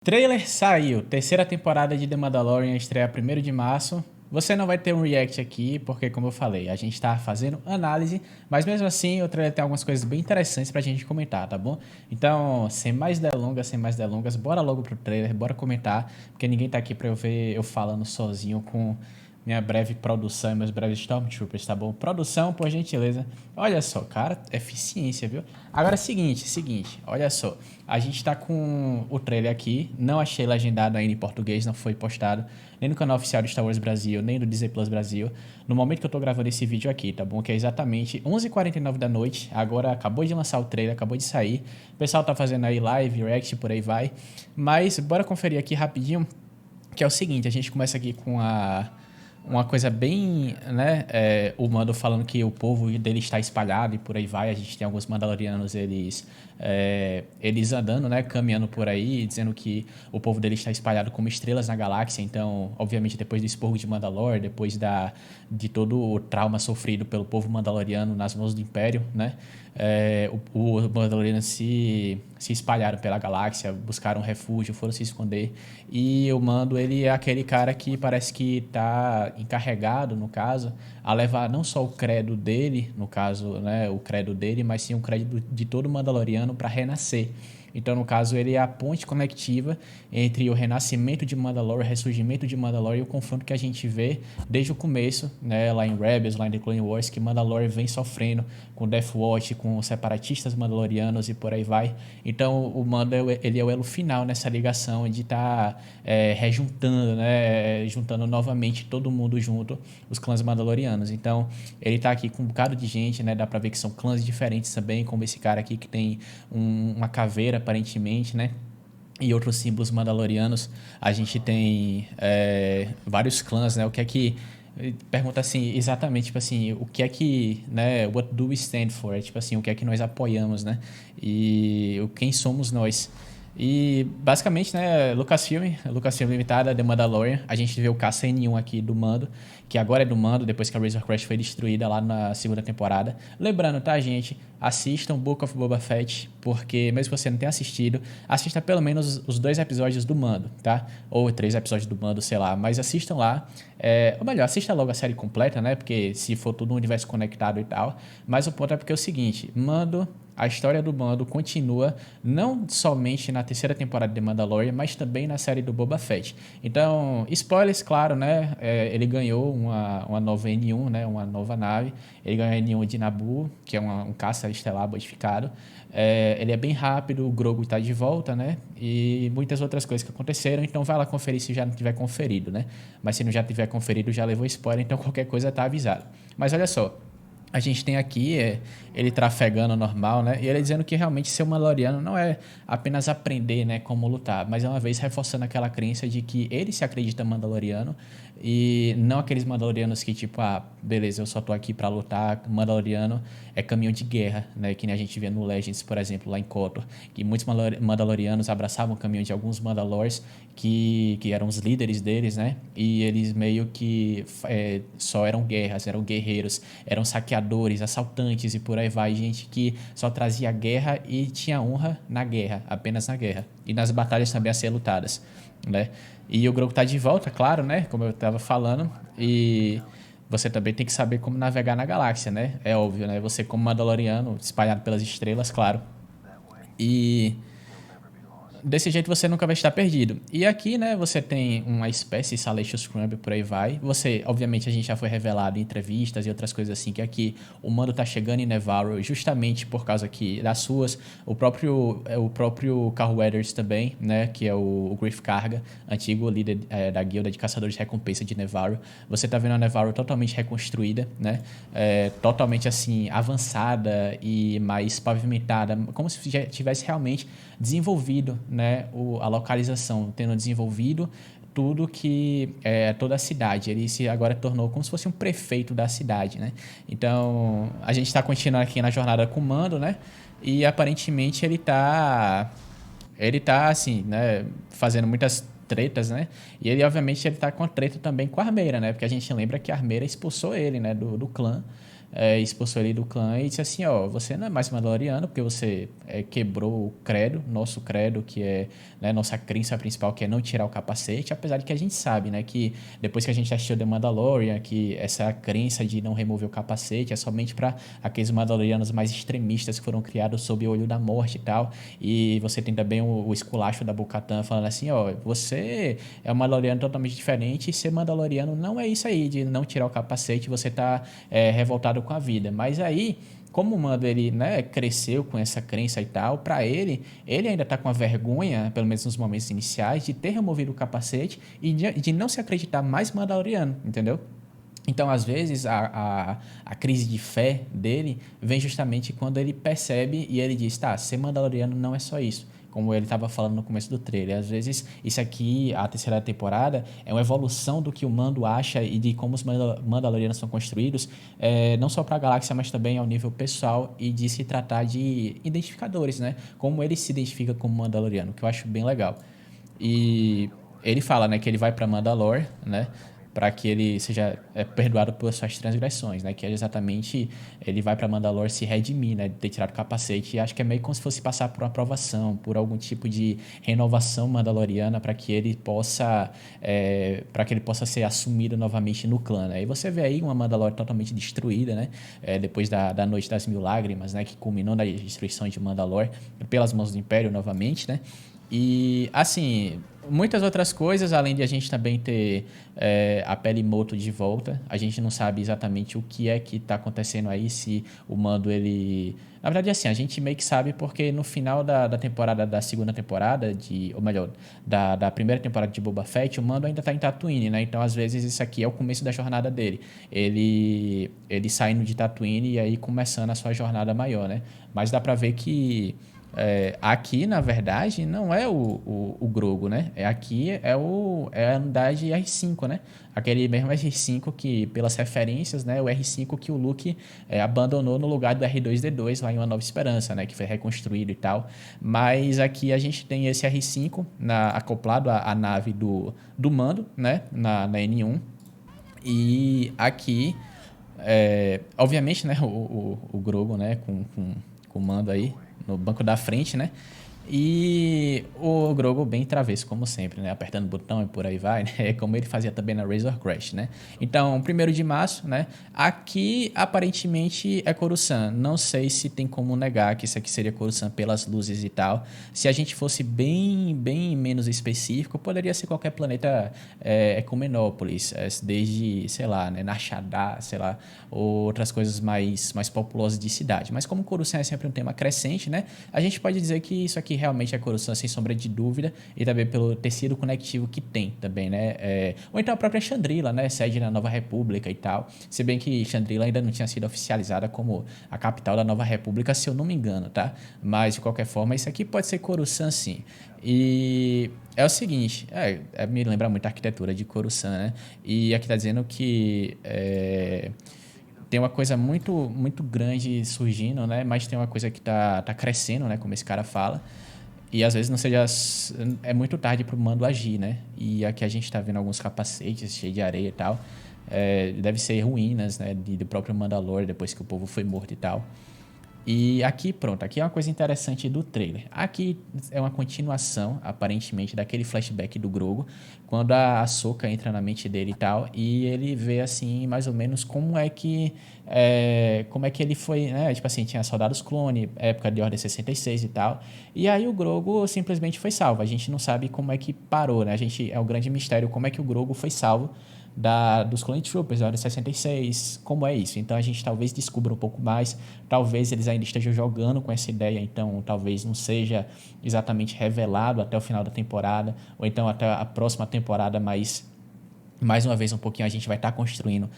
Trailer saiu, terceira temporada de The Mandalorian estreia 1º de março. Você não vai ter um react aqui, porque como eu falei, a gente tá fazendo análise, mas mesmo assim o trailer tem algumas coisas bem interessantes pra gente comentar, tá bom? Então, sem mais delongas, bora logo pro trailer, bora comentar, porque ninguém tá aqui pra eu ver eu falando sozinho com minha breve produção e meus breves Stormtroopers, tá bom? Produção, por gentileza. Olha só, cara, eficiência, viu? Agora, seguinte, olha só. A gente tá com o trailer aqui, não achei legendado ainda em português, não foi postado nem no canal oficial do Star Wars Brasil, nem do Disney Plus Brasil, no momento que eu tô gravando esse vídeo aqui, tá bom? Que é exatamente 11h49 da noite, agora acabou de lançar o trailer, acabou de sair. O pessoal tá fazendo aí live, react, por aí vai. Mas bora conferir aqui rapidinho, que é o seguinte, a gente começa aqui com uma coisa bem, né, o Mando falando que o povo dele está espalhado e por aí vai. A gente tem alguns Mandalorianos, eles andando, né, caminhando por aí, dizendo que o povo dele está espalhado como estrelas na galáxia. Então, obviamente, depois do expurgo de Mandalore, depois de todo o trauma sofrido pelo povo mandaloriano nas mãos do Império, né, os Mandalorianos se espalharam pela galáxia, buscaram refúgio, foram se esconder. E o Mando, ele é aquele cara que parece que está encarregado, no caso, a levar não só o credo dele, no caso, né, o credo dele, mas sim o credo de todo Mandaloriano para renascer. Então, no caso, ele é a ponte conectiva entre o renascimento de Mandalore, o ressurgimento de Mandalore e o confronto que a gente vê desde o começo, né, lá em Rebels, lá em The Clone Wars, que Mandalore vem sofrendo com Death Watch, com os separatistas mandalorianos e por aí vai. Então, o Mando, ele é o elo final nessa ligação de estar rejuntando, né, juntando novamente todo mundo junto, os clãs mandalorianos. Então, ele está aqui com um bocado de gente, né, dá pra ver que são clãs diferentes também, como esse cara aqui que tem uma caveira, aparentemente, né? E outros símbolos mandalorianos. A gente tem vários clãs, né? O que é que... Pergunta assim, exatamente, tipo assim, o que é que, né, what do we stand for? É, tipo assim, o que é que nós apoiamos, né? E quem somos nós? E basicamente, né, Lucasfilm Limitada, The Mandalorian, a gente vê o KCN1 aqui do Mando, que agora é do Mando, depois que a Razor Crest foi destruída lá na segunda temporada. Lembrando, tá, gente? Assistam Book of Boba Fett, porque mesmo que você não tenha assistido, assista pelo menos os 2 episódios do Mando, tá? Ou 3 episódios do Mando, sei lá, mas assistam lá. Ou melhor, assista logo a série completa, né? Porque se for tudo um universo conectado e tal. Mas o ponto é porque é o seguinte, Mando... A história do Mando continua não somente na terceira temporada de Mandalorian, mas também na série do Boba Fett. Então, spoilers, claro, né? Ele ganhou uma nova N1, né? Uma nova nave. Ele ganhou a N1 de Naboo, que é um caça estelar modificado. Ele é bem rápido, o Grogu está de volta, né? E muitas outras coisas que aconteceram. Então, vai lá conferir se já não tiver conferido, né? Mas se não já tiver conferido, já levou spoiler, então qualquer coisa está avisado. Mas olha só. A gente tem aqui ele trafegando normal, né? E ele dizendo que realmente ser um Mandaloriano não é apenas aprender, né, como lutar, mas é uma vez reforçando aquela crença de que ele se acredita Mandaloriano e não aqueles Mandalorianos que tipo, beleza, eu só tô aqui pra lutar. Mandaloriano é caminhão de guerra, né? Que nem a gente vê no Legends, por exemplo, lá em KOTOR, que muitos Mandalorianos abraçavam o caminho de alguns Mandalores que eram os líderes deles, né? E eles meio que só eram guerras, eram guerreiros, eram saqueadores, assaltantes e por aí vai. Gente que só trazia guerra e tinha honra na guerra, apenas na guerra. E nas batalhas também a ser lutadas, né? E o Grogu tá de volta, claro, né? Como eu tava falando. E você também tem que saber como navegar na galáxia, né? É óbvio, né? Você como Mandaloriano, espalhado pelas estrelas, claro. E desse jeito você nunca vai estar perdido. E aqui, né, você tem uma espécie Salacious Scrumb, por aí vai. Você, obviamente, a gente já foi revelado em entrevistas e outras coisas assim, que aqui o Mando tá chegando em Nevarro justamente por causa aqui das suas. O próprio Carl Weathers também, né, que é o Griff Karga, antigo líder da guilda de caçadores de recompensa de Nevarro. Você tá vendo a Nevarro totalmente reconstruída, né, totalmente, assim, avançada e mais pavimentada, como se já tivesse realmente desenvolvido, né, a localização, tendo desenvolvido tudo que toda a cidade. Ele se agora tornou como se fosse um prefeito da cidade, né? Então, a gente está continuando aqui na jornada com o Mando, né? E aparentemente ele tá assim, né, fazendo muitas tretas, né? E ele, obviamente, ele tá com a treta também com a Armeira, né? Porque a gente lembra que a Armeira expulsou ele, né, do clã. expulsou ele do clã e disse assim, ó, você não é mais Mandaloriano porque você quebrou o credo, nosso credo, que é, né, nossa crença principal, que é não tirar o capacete, apesar de que a gente sabe, né, que depois que a gente assistiu The Mandalorian, que essa crença de não remover o capacete é somente para aqueles Mandalorianos mais extremistas que foram criados sob o olho da morte e tal, e você tem também o esculacho da Bo-Katan falando assim, ó, você é um Mandaloriano totalmente diferente e ser Mandaloriano não é isso aí, de não tirar o capacete, você tá revoltado com a vida. Mas aí, como o Mando ele, né, cresceu com essa crença e tal, para ele ainda tá com a vergonha, pelo menos nos momentos iniciais, de ter removido o capacete e de não se acreditar mais Mandaloriano, entendeu? Então, às vezes, a crise de fé dele vem justamente quando ele percebe e ele diz, tá, ser Mandaloriano não é só isso. Como ele estava falando no começo do trailer. Às vezes, isso aqui, a terceira temporada, é uma evolução do que o Mando acha e de como os Mandalorianos são construídos, não só para a galáxia, mas também ao nível pessoal e de se tratar de identificadores, né? Como ele se identifica como Mandaloriano, que eu acho bem legal. E ele fala, né, que ele vai para Mandalore, né, para que ele seja perdoado por suas transgressões, né, que é exatamente ele vai para Mandalore se redimir, né, de ter tirado o capacete. E acho que é meio como se fosse passar por uma aprovação, por algum tipo de renovação mandaloriana para que ele possa ser assumido novamente no clã, né? E você vê aí uma Mandalore totalmente destruída, né, depois da Noite das Mil Lágrimas, né, que culminou na destruição de Mandalore pelas mãos do Império novamente, né? E, assim, muitas outras coisas, além de a gente também ter a pele Moto de volta. A gente não sabe exatamente o que é que está acontecendo aí, se o Mando, ele... Na verdade, assim, a gente meio que sabe porque no final da temporada, da segunda temporada, ou melhor, da primeira temporada de Boba Fett, o Mando ainda está em Tatooine, né? Então, às vezes, isso aqui é o começo da jornada dele. Ele saindo de Tatooine e aí começando a sua jornada maior, né? Mas dá pra ver que aqui, na verdade, não é o Grogu, né? Aqui é a unidade R5, né? Aquele mesmo R5 que, pelas referências, né? O R5 que o Luke abandonou no lugar do R2-D2 lá em Uma Nova Esperança, né? Que foi reconstruído e tal. Mas aqui a gente tem esse R5 acoplado à nave do Mando, né? Na N1. E aqui, obviamente, né? O Grogu, né? Com o Mando aí no banco da frente, né? E o Grogu bem travesso, como sempre, né? Apertando o botão e por aí vai, né? É como ele fazia também na Razor Crash, né? Então, 1º de março, né? Aqui, aparentemente, é Coruscant. Não sei se tem como negar que isso aqui seria Coruscant pelas luzes e tal. Se a gente fosse bem menos específico, poderia ser qualquer planeta Ecumenópolis, desde, sei lá, né? Narshada, sei lá, ou outras coisas mais populosas de cidade. Mas como Coruscant é sempre um tema crescente, né? A gente pode dizer que isso aqui realmente é Coruscant, sem sombra de dúvida, e também pelo tecido conectivo que tem também, né? Ou então a própria Chandrila, né? Sede na Nova República e tal. Se bem que Chandrila ainda não tinha sido oficializada como a capital da Nova República, se eu não me engano, tá? Mas, de qualquer forma, isso aqui pode ser Coruscant, sim. E é o seguinte, me lembra muito a arquitetura de Coruscant, né? E aqui tá dizendo que tem uma coisa muito grande surgindo, né? Mas tem uma coisa que tá crescendo, né? Como esse cara fala. E às vezes não seja... É muito tarde pro Mando agir, né? E aqui a gente tá vendo alguns capacetes cheios de areia e tal. Deve ser ruínas, né? Do próprio Mandalore, depois que o povo foi morto e tal. E aqui, pronto, aqui é uma coisa interessante do trailer. Aqui é uma continuação, aparentemente, daquele flashback do Grogu, quando a Ahsoka entra na mente dele e tal, e ele vê, assim, mais ou menos como é que ele foi, né? Tipo assim, tinha soldados clone, época de Ordem 66 e tal, e aí o Grogu simplesmente foi salvo. A gente não sabe como é que parou, né? É um grande mistério como é que o Grogu foi salvo dos Clone Troopers, da Ordem 66, como é isso. Então a gente talvez descubra um pouco mais, talvez eles ainda estejam jogando com essa ideia, então talvez não seja exatamente revelado até o final da temporada, ou então até a próxima temporada, mas mais uma vez um pouquinho a gente vai estar construindo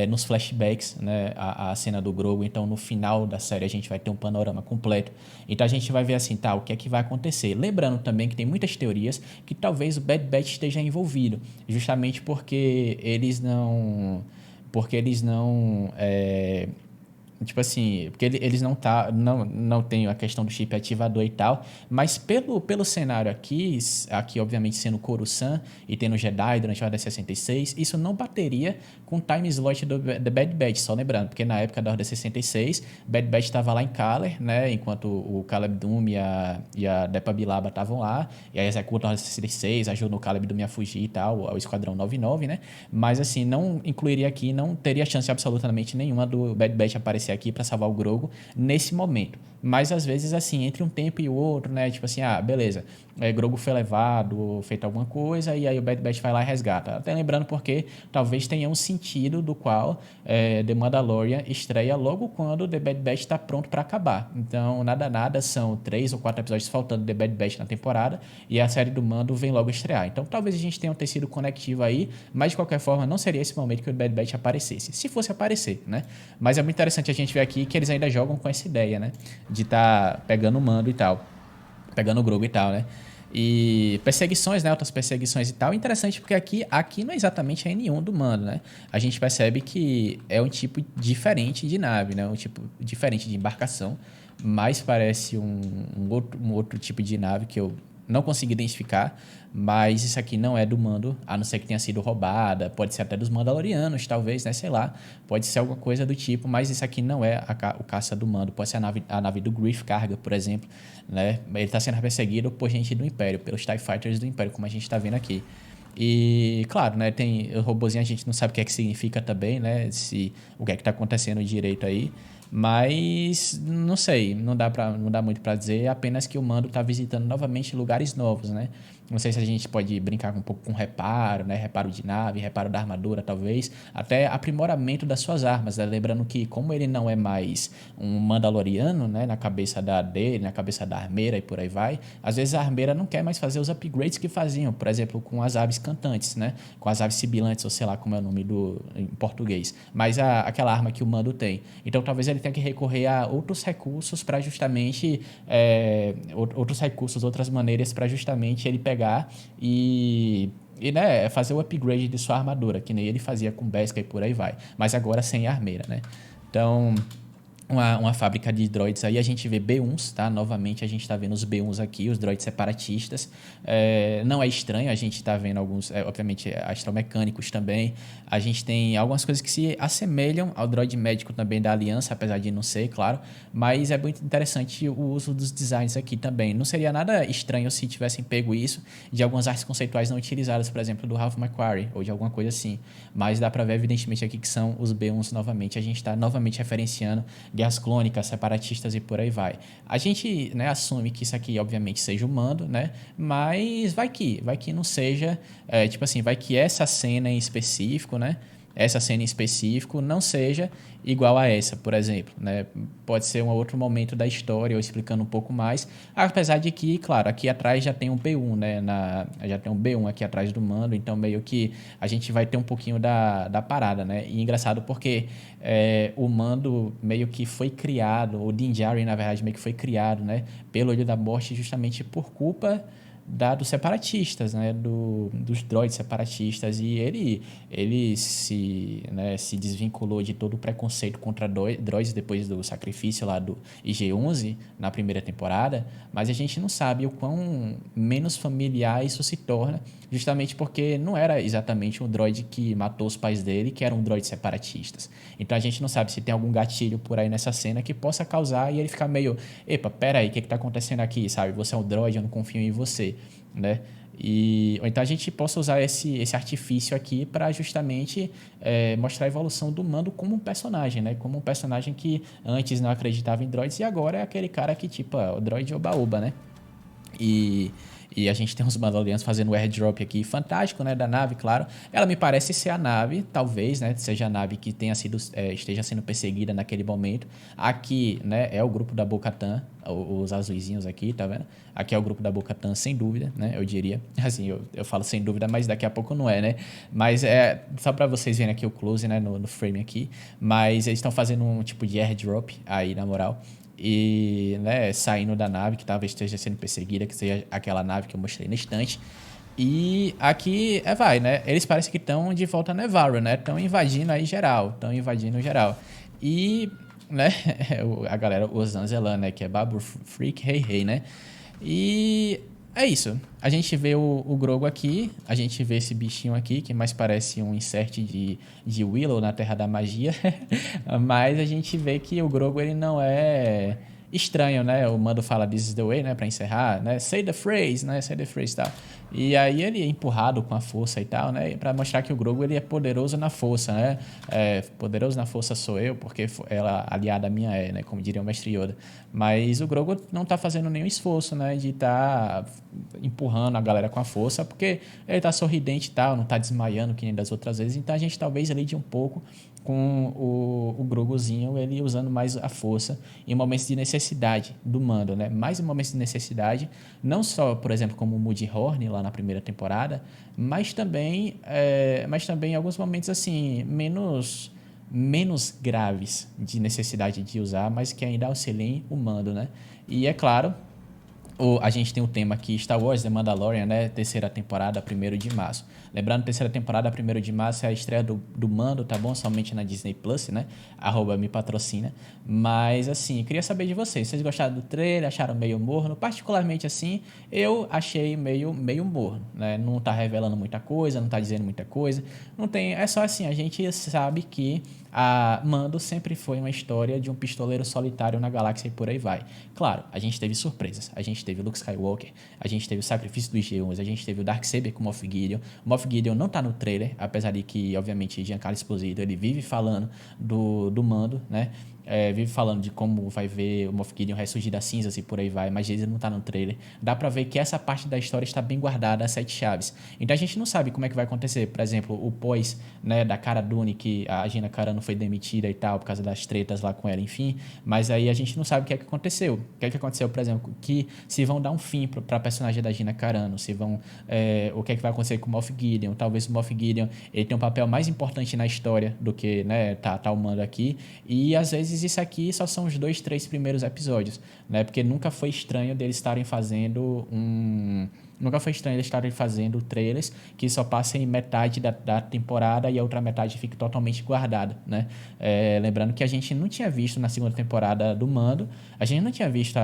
nos flashbacks, né, a cena do Grogu. Então no final da série a gente vai ter um panorama completo, então a gente vai ver assim, tá, o que é que vai acontecer. Lembrando também que tem muitas teorias que talvez o Bad Batch esteja envolvido, justamente porque eles não Tipo assim, porque eles não tem a questão do chip ativador e tal, mas pelo cenário aqui obviamente sendo Coruscant e tendo Jedi durante a Ordem 66, isso não bateria com o time slot do Bad Batch, só lembrando, porque na época da Ordem 66, Bad Batch estava lá em Kaller, né, enquanto o Caleb Dume e a Depa Billaba estavam lá, e aí executam a Ordem 66, ajudam o Caleb Dume a fugir e tal, ao Esquadrão 99, né, mas assim, não incluiria aqui, não teria chance absolutamente nenhuma do Bad Batch aparecer aqui para salvar o Grogu nesse momento. Mas às vezes, assim, entre um tempo e o outro, né? Tipo assim, beleza, Grogu foi levado, feito alguma coisa, e aí o Bad Batch vai lá e resgata. Até lembrando porque talvez tenha um sentido do qual The Mandalorian estreia logo quando The Bad Batch está pronto para acabar. Então, nada, são 3 ou 4 episódios faltando The Bad Batch na temporada, e a série do Mando vem logo estrear. Então, talvez a gente tenha um tecido conectivo aí, mas de qualquer forma, não seria esse momento que o Bad Batch aparecesse. Se fosse aparecer, né? Mas é muito interessante a gente ver aqui que eles ainda jogam com essa ideia, né? De estar pegando o Mando e tal. Pegando o Grogu e tal, né? E perseguições, né? Outras perseguições e tal. Interessante porque aqui não é exatamente a N1 do Mando, né? A gente percebe que é um tipo diferente de nave, né? Um tipo diferente de embarcação. Mas parece um outro tipo de nave que eu não consegui identificar, mas isso aqui não é do Mando, a não ser que tenha sido roubada, pode ser até dos Mandalorianos, talvez, né, sei lá, pode ser alguma coisa do tipo, mas isso aqui não é o caça do Mando, pode ser a nave do Grief Karga, por exemplo, né, ele está sendo perseguido por gente do Império, pelos TIE Fighters do Império, como a gente está vendo aqui. E, claro, né, tem o robozinho, a gente não sabe o que é que significa também, né, o que é que está acontecendo direito aí, mas não sei, não dá muito para dizer, apenas que o Mando está visitando novamente lugares novos, né? Não sei se a gente pode brincar um pouco com reparo, né? Reparo de nave, reparo da armadura, talvez, até aprimoramento das suas armas, né? Lembrando que como ele não é mais um Mandaloriano, né, na cabeça dele, na cabeça da armeira e por aí vai, às vezes a armeira não quer mais fazer os upgrades que faziam, por exemplo, com as aves cantantes, né? Com as aves sibilantes, ou sei lá como é o nome em português, mas aquela arma que o Mando tem. Então talvez ele tenha que recorrer a outros recursos para justamente outros recursos, outras maneiras para justamente ele pegar e né, fazer o upgrade de sua armadura, que nem ele fazia com Beskar e por aí vai. Mas agora sem armeira, né? Então, uma fábrica de droids aí, a gente vê B1s, tá? Novamente a gente está vendo os B1s aqui, os droids separatistas. Não é estranho, a gente está vendo alguns, obviamente, astromecânicos também. A gente tem algumas coisas que se assemelham ao droid médico também da Aliança, apesar de não ser, claro. Mas é muito interessante o uso dos designs aqui também. Não seria nada estranho se tivessem pego isso de algumas artes conceituais não utilizadas, por exemplo, do Ralph McQuarrie, ou de alguma coisa assim. Mas dá para ver, evidentemente, aqui que são os B1s novamente. A gente está novamente referenciando guerras clônicas, separatistas e por aí vai. A gente, né, assume que isso aqui, obviamente, seja o Mando, né? Mas vai que não seja, tipo assim, vai que essa cena em específico, né? Essa cena em específico não seja igual a essa, por exemplo, né? Pode ser um outro momento da história, ou explicando um pouco mais, apesar de que, claro, aqui atrás já tem um B1, né? Já tem um B1 aqui atrás do Mando, então meio que a gente vai ter um pouquinho da parada, né? E engraçado porque o Mando meio que foi criado, o Din Djarin, na verdade, meio que foi criado, né? Pelo Olho da Morte justamente por culpa dos separatistas, né, dos droids separatistas, e ele se desvinculou de todo o preconceito contra droids depois do sacrifício lá do IG-11 na primeira temporada, mas a gente não sabe o quão menos familiar isso se torna, justamente porque não era exatamente um droid que matou os pais dele, que eram droids separatistas. Então a gente não sabe se tem algum gatilho por aí nessa cena que possa causar e ele ficar meio, epa, pera aí, o que está acontecendo aqui, sabe? Você é um droid, eu não confio em você, né? Ou então a gente possa usar esse artifício aqui para justamente mostrar a evolução do Mando como um personagem, né? Como um personagem que antes não acreditava em droids e agora é aquele cara que, tipo, o droid oba-oba, né? E a gente tem os Mandalorianos fazendo o airdrop aqui, fantástico, né, da nave, claro. Ela me parece ser a nave, talvez, né, seja a nave que esteja sendo perseguida naquele momento. Aqui, né, é o grupo da Bo-Katan, os azuizinhos aqui, tá vendo? Aqui é o grupo da Bo-Katan, sem dúvida, né, eu diria. Assim, eu falo sem dúvida, mas daqui a pouco não é, né? Mas só para vocês verem aqui o close, né, no frame aqui. Mas eles estão fazendo um tipo de airdrop aí, na moral. E, né, saindo da nave que talvez esteja sendo perseguida, que seja aquela nave que eu mostrei na estante. E aqui né? Eles parecem que estão de volta a Nevarro, né? Estão invadindo aí geral, E né? A galera usando Zelan, né? Que é Babu Freak, Hey Hey, né? E é isso. A gente vê o Grogu aqui, a gente vê esse bichinho aqui, que mais parece um insert de Willow na Terra da Magia. Mas a gente vê que o Grogu, ele não é estranho, né? O Mando fala This is the way, né? Pra encerrar, né? Say the phrase, né? Say the phrase e tal. E aí ele é empurrado com a força e tal, né? Pra mostrar que o Grogu, ele é poderoso na força, né? É, poderoso na força sou eu, porque ela aliada minha é, né? Como diria o Mestre Yoda. Mas o Grogu não tá fazendo nenhum esforço, né? De tá empurrando a galera com a força, porque ele tá sorridente e tal, não tá desmaiando que nem das outras vezes. Então a gente talvez lide um pouco com o Groguzinho, ele usando mais a força em momentos de necessidade do Mando, né? Mais em momentos de necessidade, não só, por exemplo, como o Mudhorn lá na primeira temporada, mas também em alguns momentos assim, menos graves de necessidade de usar, mas que ainda auxiliem o Mando, né? E é claro, a gente tem o tema aqui, Star Wars The Mandalorian, né? Terceira temporada, 1º de março. Lembrando, terceira temporada, 1º de março, é a estreia do Mando, tá bom? Somente na Disney Plus, né? @me patrocina. Mas, assim, queria saber de vocês. Vocês gostaram do trailer? Acharam meio morno? Particularmente, assim, eu achei meio morno, né? Não tá revelando muita coisa, não tá dizendo muita coisa. Não tem... É só assim, a gente sabe que a Mando sempre foi uma história de um pistoleiro solitário na galáxia e por aí vai. Claro, a gente teve surpresas. A gente teve Luke Skywalker, a gente teve o Sacrifício dos G1, a gente teve o Darksaber com o Moff Gideon. O Moff Gideon não tá no trailer, apesar de que, obviamente, Giancarlo Esposito, ele vive falando do Mando, né? Vive falando de como vai ver o Moff Gideon ressurgir das cinzas e por aí vai, mas ele não tá no trailer. Dá pra ver que essa parte da história está bem guardada, as 7 chaves. Então a gente não sabe como é que vai acontecer. Por exemplo, o pós, né, da Cara Dune, que a Gina Carano foi demitida e tal, por causa das tretas lá com ela, enfim. Mas aí a gente não sabe o que é que aconteceu. O que é que aconteceu, por exemplo, que se vão dar um fim pra personagem da Gina Carano, se vão... o que é que vai acontecer com o Moff Gideon. Talvez o Moff Gideon, ele tenha um papel mais importante na história do que, né, tá o Mando aqui. E às vezes isso aqui só são os 2, 3 primeiros episódios, né? Porque nunca foi estranho deles estarem fazendo Nunca foi estranho eles estarem fazendo trailers que só passem metade da temporada e a outra metade fique totalmente guardada, né? Lembrando que a gente não tinha visto na segunda temporada do Mando, a gente não tinha visto,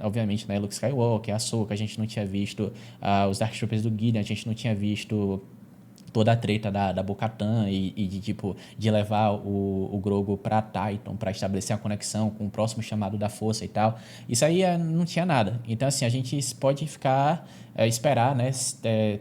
obviamente, né, Luke Skywalker, a Ahsoka, a gente não tinha visto os Dark Troopers do Gideon, a gente não tinha visto toda a treta da Bo-Katan e de, tipo, de levar o Grogu pra Titan, pra estabelecer a conexão com o próximo chamado da Força e tal. Isso aí não tinha nada. Então, assim, a gente pode esperar, né,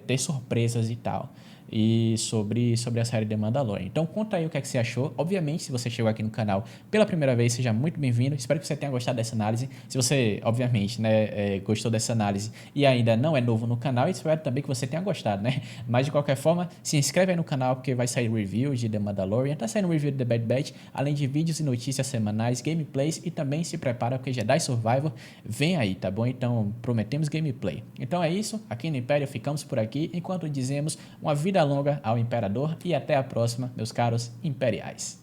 ter surpresas e tal. E sobre a série The Mandalorian. Então, conta aí o que é que você achou. Obviamente, se você chegou aqui no canal pela primeira vez, seja muito bem-vindo. Espero que você tenha gostado dessa análise. Se você, obviamente, né, gostou dessa análise e ainda não é novo no canal, espero também que você tenha gostado, né? Mas, de qualquer forma, se inscreve aí no canal, porque vai sair review de The Mandalorian. Tá saindo review de The Bad Batch, além de vídeos e notícias semanais, gameplays e também se prepara, porque Jedi Survivor vem aí, tá bom? Então, prometemos gameplay. Então é isso. Aqui no Império ficamos por aqui, enquanto dizemos uma vida longa ao Imperador e até a próxima, meus caros imperiais.